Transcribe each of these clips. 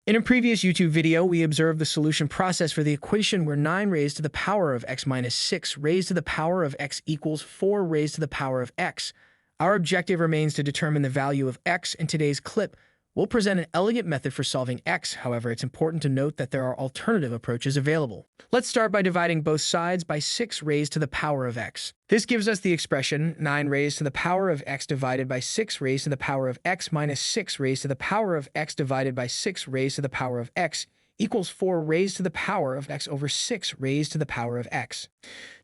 In a previous YouTube video, we observed the solution process for the equation where 9 raised to the power of x minus 6 raised to the power of x equals 4 raised to the power of x. Our objective remains to determine the value of x. In today's clip, we'll present an elegant method for solving x. However, it's important to note that there are alternative approaches available. Let's start by dividing both sides by 6 raised to the power of x. This gives us the expression 9 raised to the power of x divided by 6 raised to the power of x minus 6 raised to the power of x divided by 6 raised to the power of x equals 4 raised to the power of x over 6 raised to the power of x.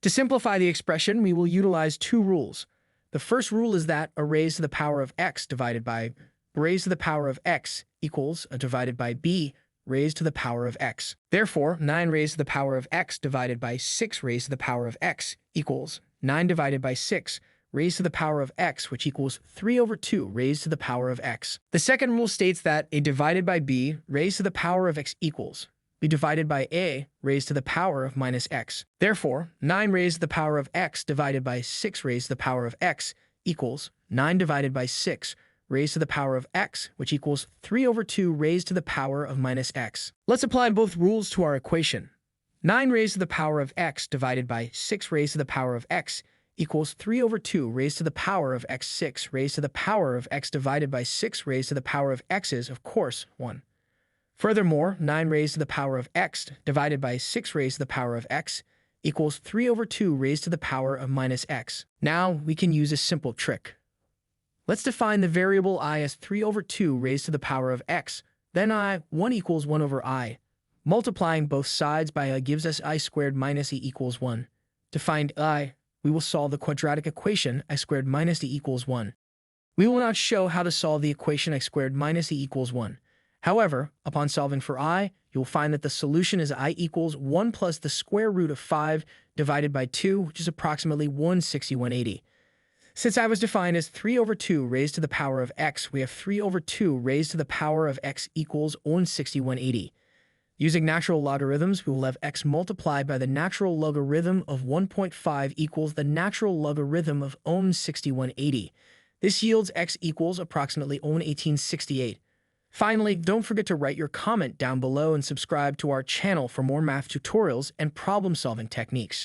To simplify the expression, we will utilize two rules. The first rule is that a raised to the power of x divided by raised to the power of x equals a divided by b raised to the power of x. Therefore, 9 raised to the power of x divided by 6 raised to the power of x equals 9 divided by 6 raised to the power of x, which equals 3 over 2 raised to the power of x. The second rule states that a divided by b raised to the power of x equals b divided by a raised to the power of minus x. Therefore, 9 raised to the power of x divided by 6 raised to the power of x equals 9 divided by 6 raised to the power of x, which equals 3 over 2 raised to the power of minus x. Let's apply both rules to our equation. 9 raised to the power of x divided by 6 raised to the power of x equals 3 over 2 raised to the power of x. 6 raised to the power of x divided by 6 raised to the power of x is, of course, 1. Furthermore, 9 raised to the power of x divided by 6 raised to the power of x equals 3 over 2 raised to the power of minus x. Now, we can use a simple trick. Let's define the variable I as 3 over 2 raised to the power of x. Then 1 equals 1 over I. Multiplying both sides by I gives us I squared minus e equals 1. To find I, we will solve the quadratic equation I squared minus e equals 1. We will not show how to solve the equation I squared minus e equals 1. However, upon solving for I, you'll find that the solution is I equals 1 plus the square root of 5 divided by 2, which is approximately 160/180. Since I was defined as 3 over 2 raised to the power of x, we have 3 over 2 raised to the power of x equals 160/180. Using natural logarithms, we will have x multiplied by the natural logarithm of 1.5 equals the natural logarithm of 160/180. This yields x equals approximately 1868. Finally, don't forget to write your comment down below and subscribe to our channel for more math tutorials and problem-solving techniques.